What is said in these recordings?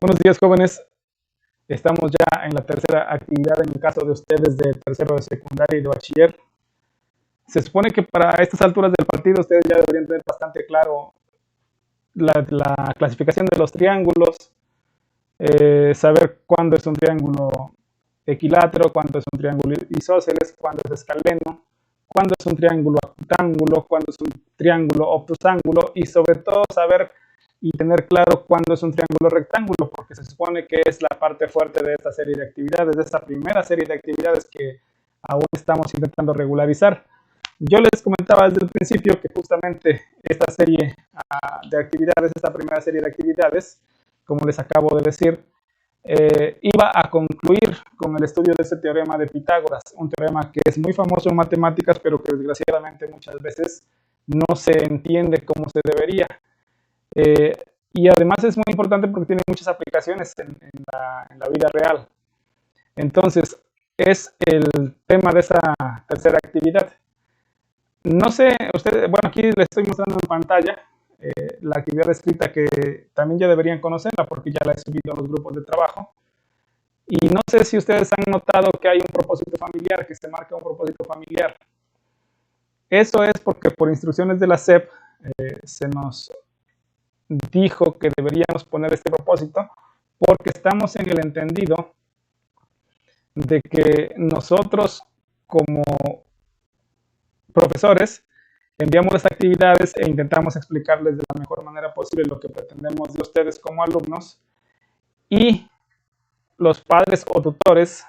Buenos días, jóvenes. Estamos ya en la tercera actividad en el caso de ustedes de tercero de secundaria y de bachiller. Se supone que para estas alturas del partido ustedes ya deberían tener bastante claro la clasificación de los triángulos, saber cuándo es un triángulo equilátero, cuándo es un triángulo isósceles, cuándo es escaleno, cuándo es un triángulo acutángulo, cuándo es un triángulo obtusángulo y sobre todo saber y tener claro cuándo es un triángulo rectángulo, porque se supone que es la parte fuerte de esta serie de actividades, de esta primera serie de actividades que aún estamos intentando regularizar. Yo les comentaba desde el principio que justamente esta serie de actividades, esta primera serie de actividades, como les acabo de decir, iba a concluir con el estudio de ese teorema de Pitágoras, un teorema que es muy famoso en matemáticas, pero que desgraciadamente muchas veces no se entiende como se debería. Y además es muy importante porque tiene muchas aplicaciones en la vida real. Entonces, es el tema de esta tercera actividad. No sé, ustedes, bueno, aquí les estoy mostrando en pantalla la actividad escrita que también ya deberían conocerla porque ya la he subido a los grupos de trabajo. Y no sé si ustedes han notado que hay un propósito familiar, que se marca un propósito familiar. Eso es porque por instrucciones de la SEP se nos dijo que deberíamos poner este propósito porque estamos en el entendido de que nosotros como profesores enviamos las actividades e intentamos explicarles de la mejor manera posible lo que pretendemos de ustedes como alumnos y los padres o tutores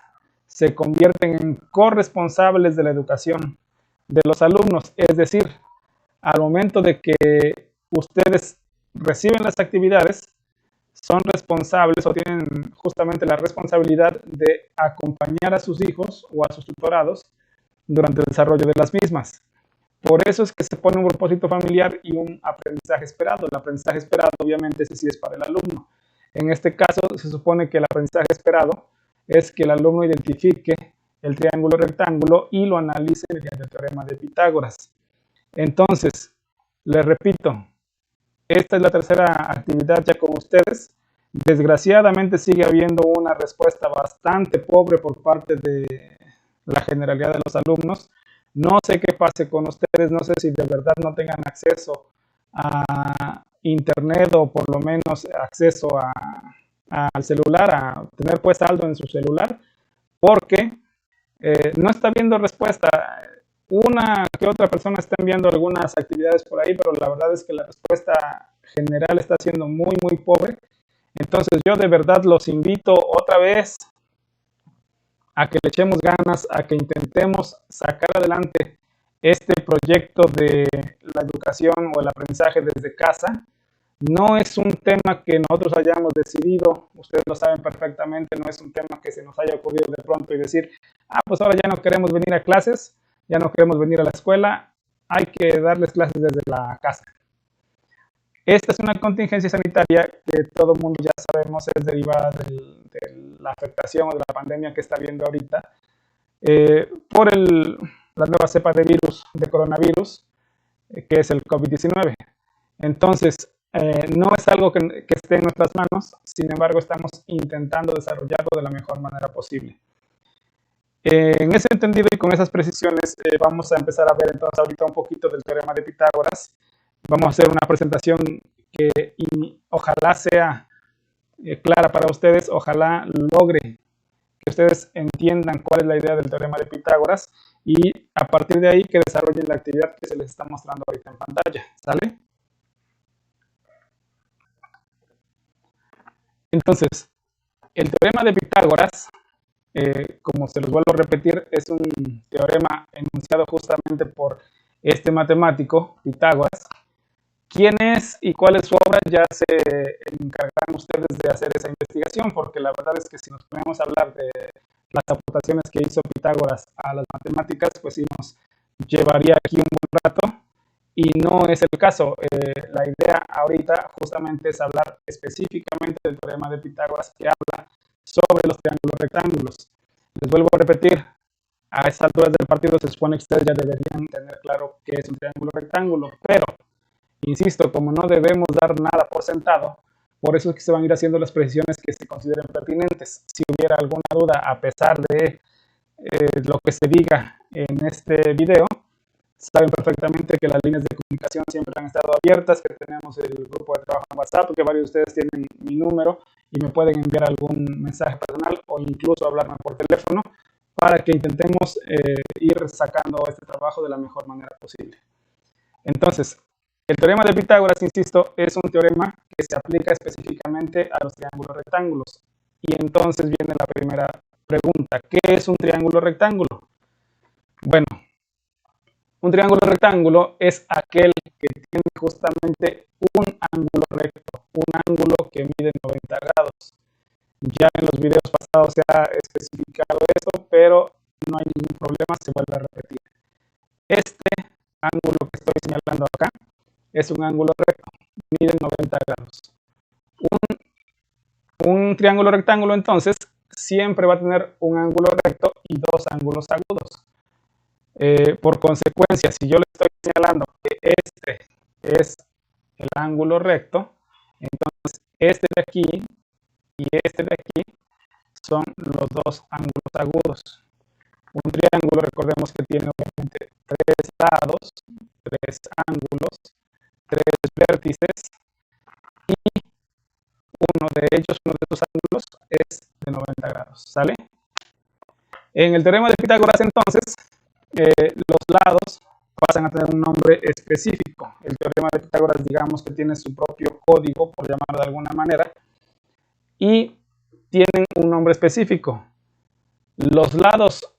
se convierten en corresponsables de la educación de los alumnos, es decir, al momento de que ustedes reciben las actividades, son responsables o tienen justamente la responsabilidad de acompañar a sus hijos o a sus tutorados durante el desarrollo de las mismas. Por eso es que se pone un propósito familiar y un aprendizaje esperado. El aprendizaje esperado, obviamente, ese sí es para el alumno. En este caso, se supone que el aprendizaje esperado es que el alumno identifique el triángulo rectángulo y lo analice mediante el teorema de Pitágoras. Entonces, les repito, esta es la tercera actividad ya con ustedes. Desgraciadamente sigue habiendo una respuesta bastante pobre por parte de la generalidad de los alumnos. No sé qué pase con ustedes, no sé si de verdad no tengan acceso a internet o por lo menos acceso al celular, a tener pues saldo en su celular, porque no está viendo respuesta. Una que otra persona está enviando algunas actividades por ahí, pero la verdad es que la respuesta general está siendo muy, muy pobre. Entonces yo de verdad los invito otra vez a que le echemos ganas, a que intentemos sacar adelante este proyecto de la educación o el aprendizaje desde casa. No es un tema que nosotros hayamos decidido, ustedes lo saben perfectamente, no es un tema que se nos haya ocurrido de pronto y decir, pues ahora ya no queremos venir a clases, ya no queremos venir a la escuela, hay que darles clases desde la casa. Esta es una contingencia sanitaria que todo el mundo ya sabemos es derivada de la afectación o de la pandemia que está habiendo ahorita por la nueva cepa de virus, de coronavirus, que es el COVID-19. Entonces, no es algo que esté en nuestras manos, sin embargo, estamos intentando desarrollarlo de la mejor manera posible. En ese entendido y con esas precisiones, vamos a empezar a ver entonces ahorita un poquito del teorema de Pitágoras. Vamos a hacer una presentación que ojalá sea clara para ustedes, ojalá logre que ustedes entiendan cuál es la idea del teorema de Pitágoras y a partir de ahí que desarrollen la actividad que se les está mostrando ahorita en pantalla, ¿sale? Entonces, el teorema de Pitágoras, como se los vuelvo a repetir, es un teorema enunciado justamente por este matemático, Pitágoras. ¿Quién es y cuál es su obra? Ya se encargarán ustedes de hacer esa investigación, porque la verdad es que si nos ponemos a hablar de las aportaciones que hizo Pitágoras a las matemáticas, pues sí nos llevaría aquí un buen rato, y no es el caso. La idea ahorita justamente es hablar específicamente del teorema de Pitágoras que habla sobre los triángulos rectángulos. Les vuelvo a repetir, a estas alturas del partido se supone que ustedes ya deberían tener claro qué es un triángulo rectángulo, pero insisto, como no debemos dar nada por sentado, Por eso es que se van a ir haciendo las precisiones que se consideren pertinentes. Si hubiera alguna duda, a pesar de lo que se diga en este video, saben perfectamente que las líneas de comunicación siempre han estado abiertas, que tenemos el grupo de trabajo en WhatsApp, que varios de ustedes tienen mi número y me pueden enviar algún mensaje personal o incluso hablarme por teléfono para que intentemos ir sacando este trabajo de la mejor manera posible. Entonces, el teorema de Pitágoras, insisto, es un teorema que se aplica específicamente a los triángulos rectángulos. Y entonces viene la primera pregunta: ¿qué es un triángulo rectángulo? Bueno, un triángulo rectángulo es aquel que tiene justamente un ángulo recto, un ángulo que mide 90 grados. Ya en los videos pasados se ha especificado esto, pero no hay ningún problema, se vuelve a repetir. Este ángulo que estoy señalando acá es un ángulo recto, mide 90 grados. Un triángulo rectángulo entonces siempre va a tener un ángulo recto y dos ángulos agudos. Por consecuencia, si yo le estoy señalando que este es el ángulo recto, entonces este de aquí y este de aquí son los dos ángulos agudos. Un triángulo, recordemos que tiene obviamente tres lados, tres ángulos, tres vértices, y uno de esos ángulos es de 90 grados, ¿sale? En el teorema de Pitágoras, entonces, los lados pasan a tener un nombre específico. El teorema de Pitágoras, digamos que tiene su propio código, por llamarlo de alguna manera, y tienen un nombre específico. Los lados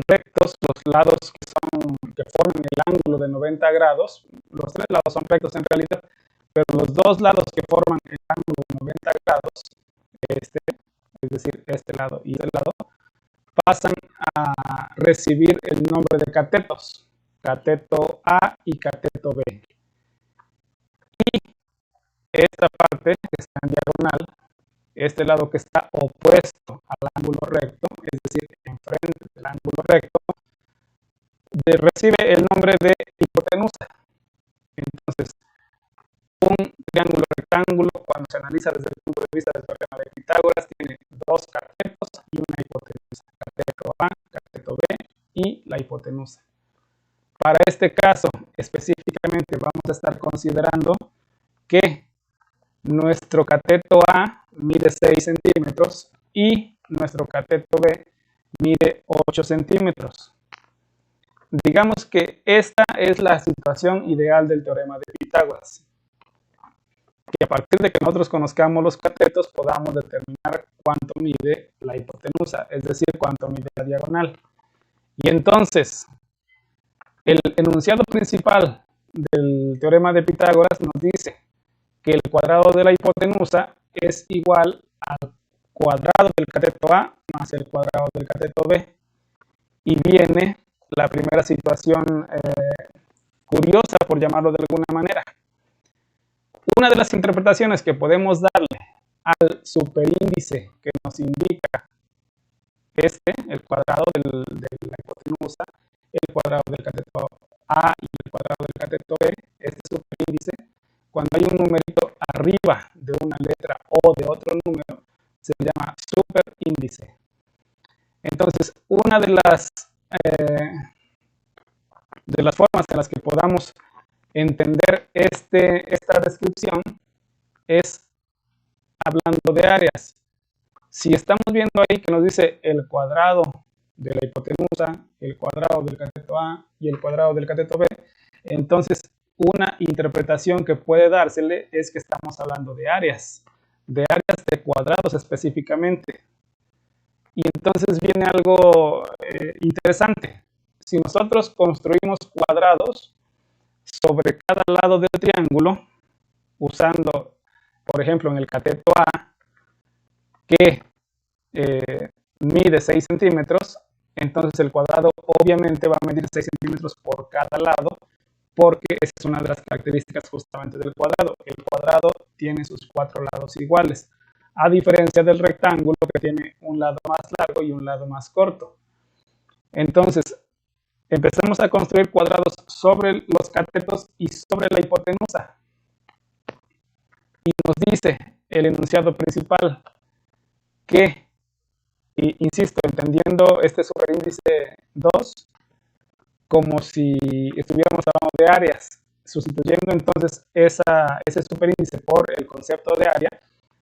rectos, los lados que forman el ángulo de 90 grados, los tres lados son rectos en realidad, pero los dos lados que forman el ángulo de 90 grados, es decir, este lado y este lado, pasan a recibir el nombre de catetos, cateto A y cateto B. Y esta parte que está en diagonal, este lado que está opuesto al ángulo recto, es decir, enfrente del ángulo recto, recibe el nombre de hipotenusa. Entonces, un triángulo rectángulo, cuando se analiza desde el punto de vista del teorema de Pitágoras, tiene dos catetos y una hipotenusa. Cateto A, cateto B y la hipotenusa. Para este caso, específicamente, vamos a estar considerando que nuestro cateto A mide 6 centímetros y nuestro cateto B mide 8 centímetros. Digamos que esta es la situación ideal del teorema de Pitágoras. Que a partir de que nosotros conozcamos los catetos podamos determinar cuánto mide la hipotenusa, es decir, cuánto mide la diagonal. Y entonces, el enunciado principal del teorema de Pitágoras nos dice que el cuadrado de la hipotenusa es igual al cuadrado del cateto A más el cuadrado del cateto B. Y viene la primera situación curiosa, por llamarlo de alguna manera. Una de las interpretaciones que podemos darle al superíndice que nos indica el cuadrado de la hipotenusa, el cuadrado del cateto A y el cuadrado del cateto B, este superíndice, cuando hay un numerito arriba de una letra o de otro número, se llama superíndice. Entonces, una de las formas en las que podamos entender esta descripción es hablando de áreas. Si estamos viendo ahí que nos dice el cuadrado de la hipotenusa, el cuadrado del cateto A y el cuadrado del cateto B, entonces una interpretación que puede dársele es que estamos hablando de áreas de cuadrados específicamente. Y entonces viene algo interesante. Si nosotros construimos cuadrados sobre cada lado del triángulo, usando, por ejemplo, en el cateto A, que mide 6 centímetros, entonces el cuadrado obviamente va a medir 6 centímetros por cada lado, porque esa es una de las características justamente del cuadrado. El cuadrado tiene sus 4 lados iguales, a diferencia del rectángulo que tiene un lado más largo y un lado más corto. Entonces, empezamos a construir cuadrados sobre los catetos y sobre la hipotenusa. Y nos dice el enunciado principal que, insisto, entendiendo este superíndice 2 como si estuviéramos hablando de áreas, sustituyendo entonces ese superíndice por el concepto de área,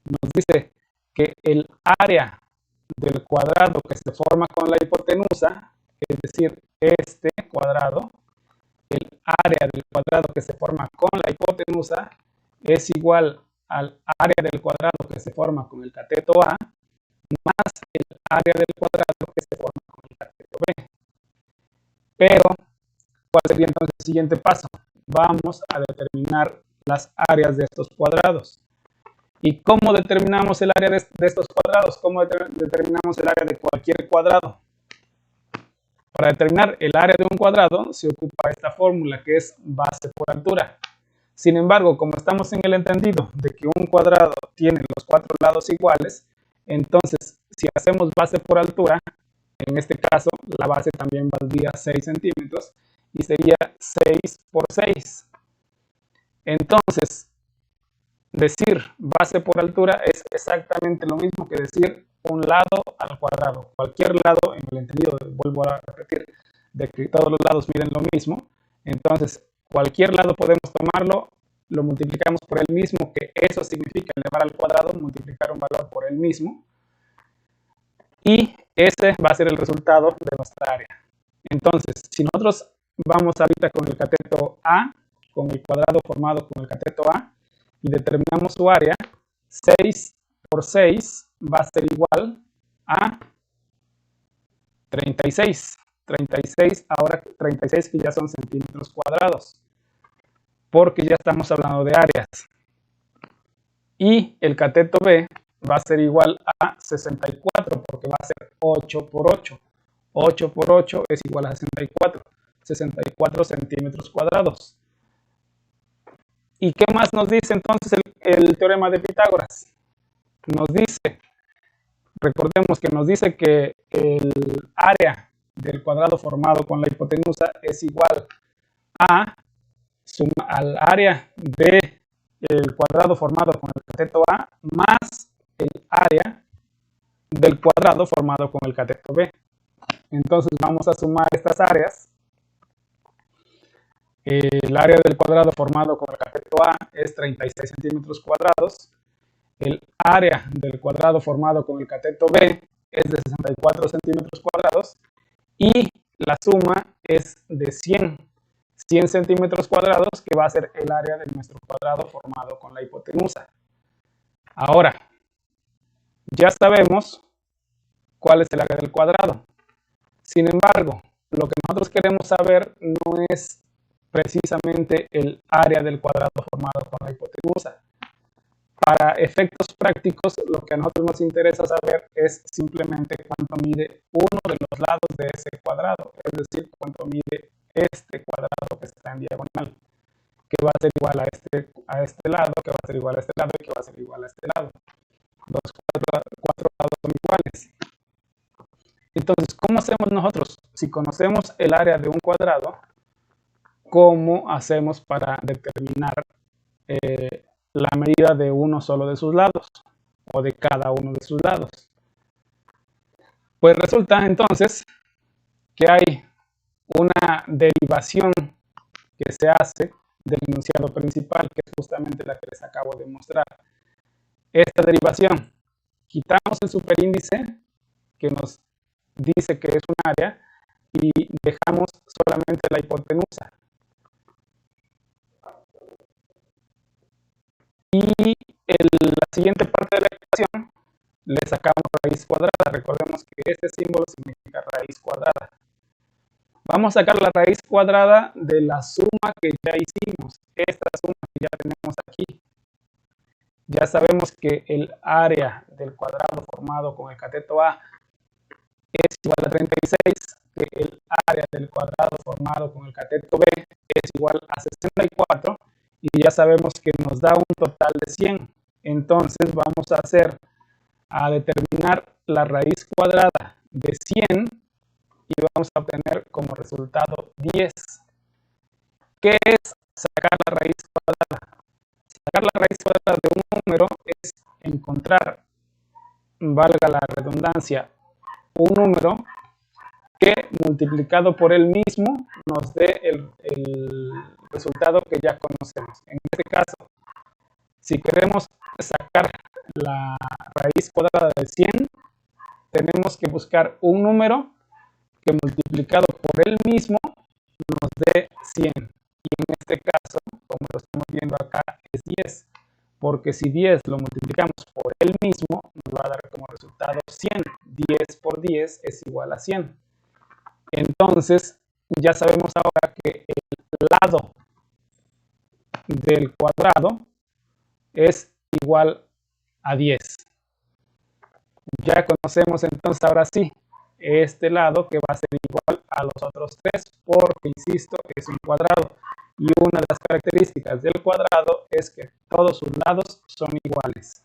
nos dice que el área del cuadrado que se forma con la hipotenusa, es decir, este cuadrado, el área del cuadrado que se forma con la hipotenusa es igual al área del cuadrado que se forma con el cateto A más el área del cuadrado que se forma con el cateto B. Pero, ¿cuál sería entonces el siguiente paso? Vamos a determinar las áreas de estos cuadrados. ¿Y cómo determinamos el área de estos cuadrados? ¿Cómo determinamos el área de cualquier cuadrado? Para determinar el área de un cuadrado se ocupa esta fórmula que es base por altura. Sin embargo, como estamos en el entendido de que un cuadrado tiene los 4 lados iguales, entonces si hacemos base por altura, en este caso la base también valdría 6 centímetros y sería 6 por 6. Entonces, decir base por altura es exactamente lo mismo que decir un lado al cuadrado. Cualquier lado, en el entendido, vuelvo a repetir, de que todos los lados miden lo mismo. Entonces, cualquier lado podemos tomarlo, lo multiplicamos por el mismo, que eso significa elevar al cuadrado, multiplicar un valor por el mismo. Y ese va a ser el resultado de nuestra área. Entonces, si nosotros vamos ahorita con el cateto A, con el cuadrado formado con el cateto A, y determinamos su área, 6 por 6 va a ser igual a 36. 36, ahora 36 que ya son centímetros cuadrados, porque ya estamos hablando de áreas. Y el cateto B va a ser igual a 64, porque va a ser 8 por 8. 8 por 8 es igual a 64. 64 centímetros cuadrados. ¿Y qué más nos dice entonces el teorema de Pitágoras? Nos dice, recordemos que nos dice que el área del cuadrado formado con la hipotenusa es igual al área del cuadrado formado con el cateto A más el área del cuadrado formado con el cateto B. Entonces vamos a sumar estas áreas. El área del cuadrado formado con el cateto A es 36 centímetros cuadrados. El área del cuadrado formado con el cateto B es de 64 centímetros cuadrados. Y la suma es de 100 centímetros cuadrados, que va a ser el área de nuestro cuadrado formado con la hipotenusa. Ahora, ya sabemos cuál es el área del cuadrado. Sin embargo, lo que nosotros queremos saber no es precisamente el área del cuadrado formado con la hipotenusa. Para efectos prácticos, lo que a nosotros nos interesa saber es simplemente cuánto mide uno de los lados de ese cuadrado, es decir, cuánto mide este cuadrado que está en diagonal, que va a ser igual a este lado, que va a ser igual a este lado y que va a ser igual a este lado. Los cuatro lados son iguales. Entonces, ¿cómo hacemos nosotros? Si conocemos el área de un cuadrado, ¿cómo hacemos para determinar la medida de uno solo de sus lados o de cada uno de sus lados? Pues resulta entonces que hay una derivación que se hace del enunciado principal, que es justamente la que les acabo de mostrar. Esta derivación, quitamos el superíndice que nos dice que es un área y dejamos solamente la hipotenusa. Y la siguiente parte de la ecuación le sacamos raíz cuadrada. Recordemos que este símbolo significa raíz cuadrada. Vamos a sacar la raíz cuadrada de la suma que ya hicimos. Esta suma que ya tenemos aquí. Ya sabemos que el área del cuadrado formado con el cateto A es igual a 36, que el área del cuadrado formado con el cateto B es igual a 64, y ya sabemos que nos da un total de 100. Entonces vamos a determinar la raíz cuadrada de 100 y vamos a obtener como resultado 10. ¿Qué es sacar la raíz cuadrada? Sacar la raíz cuadrada de un encontrar, valga la redundancia, un número que multiplicado por él mismo nos dé el resultado que ya conocemos. En este caso, si queremos sacar la raíz cuadrada de 100, tenemos que buscar un número que multiplicado por él mismo nos dé 100. Y en este caso, como lo estamos viendo acá, es 10. Porque si 10 lo multiplicamos por él mismo, nos va a dar como resultado 100. 10 por 10 es igual a 100. Entonces, ya sabemos ahora que el lado del cuadrado es igual a 10. Ya conocemos entonces ahora sí este lado que va a ser igual a los otros tres porque, insisto, es un cuadrado. Y una de las características del cuadrado es que todos sus lados son iguales.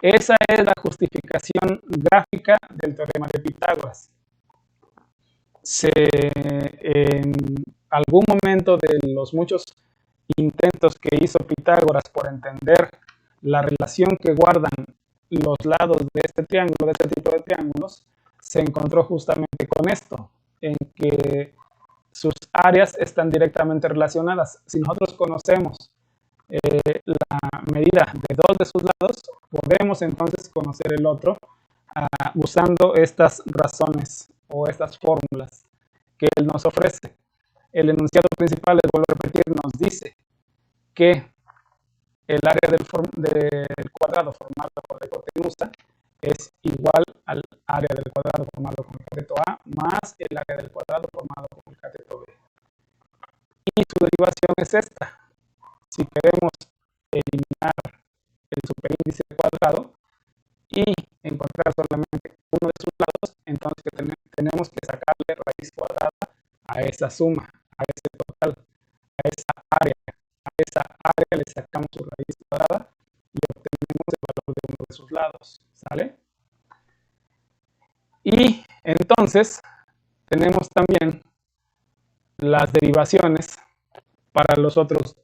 Esa es la justificación gráfica del teorema de Pitágoras. En algún momento de los muchos intentos que hizo Pitágoras por entender la relación que guardan los lados de este triángulo, de este tipo de triángulos, se encontró justamente con esto, en que sus áreas están directamente relacionadas. Si nosotros conocemos la medida de dos de sus lados, podemos entonces conocer el otro usando estas razones o estas fórmulas que él nos ofrece. El enunciado principal, les vuelvo a repetir, nos dice que el área del cuadrado formado por la hipotenusa es igual al área del cuadrado formado con el cateto A más el área del cuadrado formado con el cateto B. Y su derivación es esta. Si queremos eliminar el superíndice cuadrado y encontrar solamente uno de sus lados, entonces tenemos que sacarle raíz cuadrada a esa suma, a ese total, a esa área. A esa área le sacamos su raíz cuadrada y obtenemos el valor de uno de sus lados. ¿Sale? Y entonces tenemos también las derivaciones para los otros,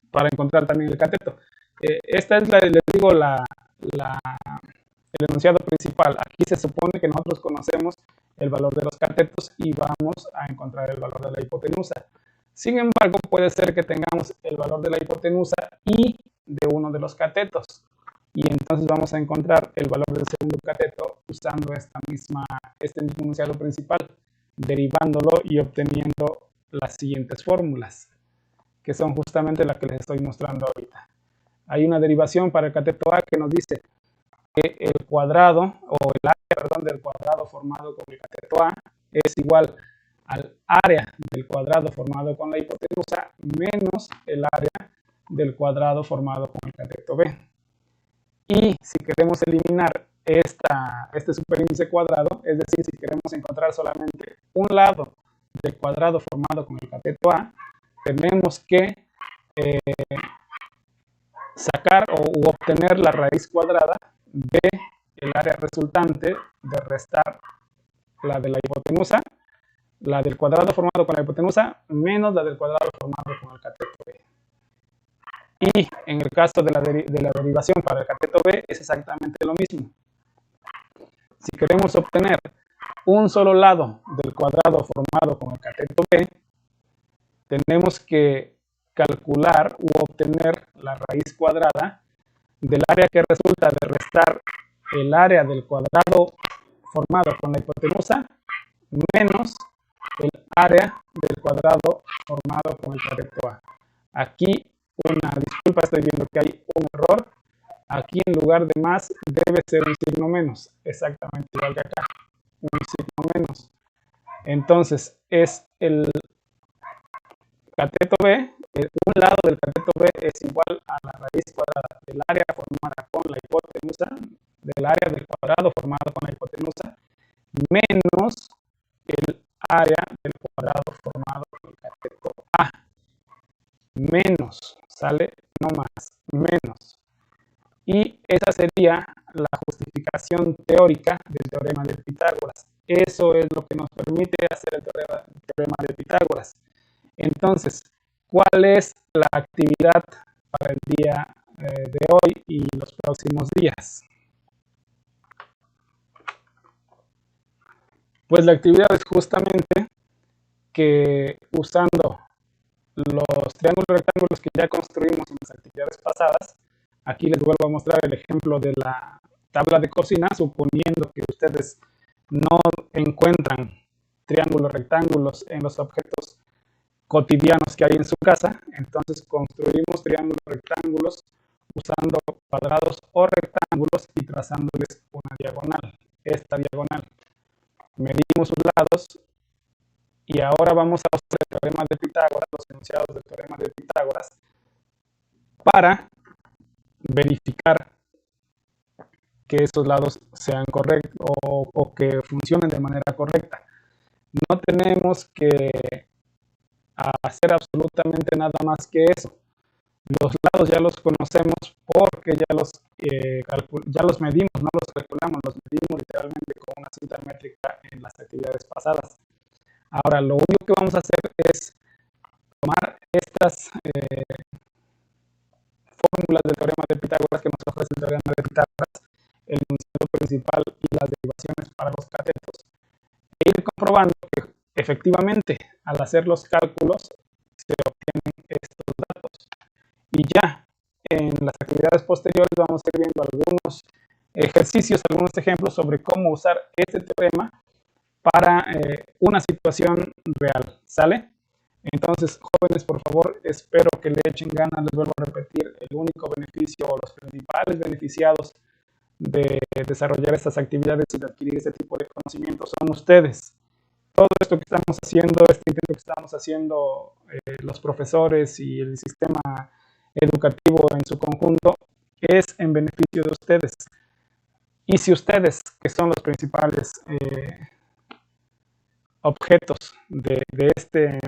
para encontrar también el cateto. Esta es, les digo, el enunciado principal. Aquí se supone que nosotros conocemos el valor de los catetos y vamos a encontrar el valor de la hipotenusa. Sin embargo, puede ser que tengamos el valor de la hipotenusa y de uno de los catetos. Y entonces vamos a encontrar el valor del segundo cateto usando este mismo enunciado principal, derivándolo y obteniendo las siguientes fórmulas, que son justamente las que les estoy mostrando ahorita. Hay una derivación para el cateto A que nos dice que el cuadrado o el área, del cuadrado formado con el cateto A es igual al área del cuadrado formado con la hipotenusa menos el área del cuadrado formado con el cateto B. Y si queremos eliminar este superíndice cuadrado, es decir, si queremos encontrar solamente un lado del cuadrado formado con el cateto A, tenemos que sacar u obtener la raíz cuadrada del área resultante de restar la de la hipotenusa, la del cuadrado formado con la hipotenusa, menos la del cuadrado formado con el cateto B. Y en el caso de la derivación para el cateto B es exactamente lo mismo. Si queremos obtener un solo lado del cuadrado formado con el cateto B, tenemos que calcular u obtener la raíz cuadrada del área que resulta de restar el área del cuadrado formado con la hipotenusa menos el área del cuadrado formado con el cateto A. Aquí, una disculpa, estoy viendo que hay un error. Aquí en lugar de más debe ser un signo menos, exactamente igual que acá, un signo menos. Entonces es el cateto B, un lado del cateto B es igual a la raíz cuadrada del área formada con la hipotenusa, del área del cuadrado formado con la hipotenusa, menos el área del cuadrado formado con el cateto A. Menos, ¿sale? No más, menos. Y esa sería la justificación teórica del teorema de Pitágoras. Eso es lo que nos permite hacer el teorema de Pitágoras. Entonces, ¿cuál es la actividad para el día de hoy y los próximos días? Pues la actividad es justamente que usando los triángulos rectángulos que ya construimos en las actividades pasadas, aquí les vuelvo a mostrar el ejemplo de la tabla de cocina, suponiendo que ustedes no encuentran triángulos rectángulos en los objetos cotidianos que hay en su casa, entonces construimos triángulos rectángulos usando cuadrados o rectángulos y trazándoles una diagonal, esta diagonal. Medimos sus lados y ahora vamos a usar el teorema de Pitágoras, los enunciados del teorema de Pitágoras, para verificar que esos lados sean correctos o que funcionen de manera correcta. No tenemos que hacer absolutamente nada más que eso. Los lados ya los conocemos porque ya los medimos, no los calculamos, los medimos literalmente con una cinta métrica en las actividades pasadas. Ahora, lo único que vamos a hacer es tomar estas fórmulas del teorema de Pitágoras que nos ofrece el teorema de Pitágoras, el enunciado principal y las derivaciones para los catetos, e ir comprobando que efectivamente al hacer los cálculos se obtienen estos datos. Y ya en las actividades posteriores vamos a ir viendo algunos ejercicios, algunos ejemplos sobre cómo usar este teorema para una situación real, ¿sale? Entonces, jóvenes, por favor, espero que le echen ganas. Les vuelvo a repetir, el único beneficio o los principales beneficiados de desarrollar estas actividades y de adquirir este tipo de conocimientos son ustedes. Todo esto que estamos haciendo, este intento que estamos haciendo los profesores y el sistema educativo en su conjunto, es en beneficio de ustedes. Y si ustedes, que son los principales objetos de este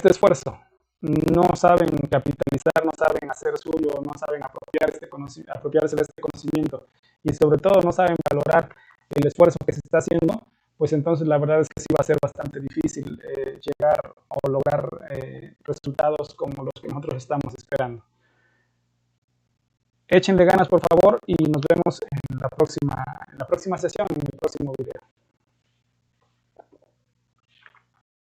esfuerzo, no saben capitalizar, no saben hacer suyo, no saben apropiarse de este conocimiento y sobre todo no saben valorar el esfuerzo que se está haciendo, pues entonces la verdad es que sí va a ser bastante difícil llegar o lograr resultados como los que nosotros estamos esperando. Échenle ganas, por favor, y nos vemos en la próxima sesión, en el próximo video.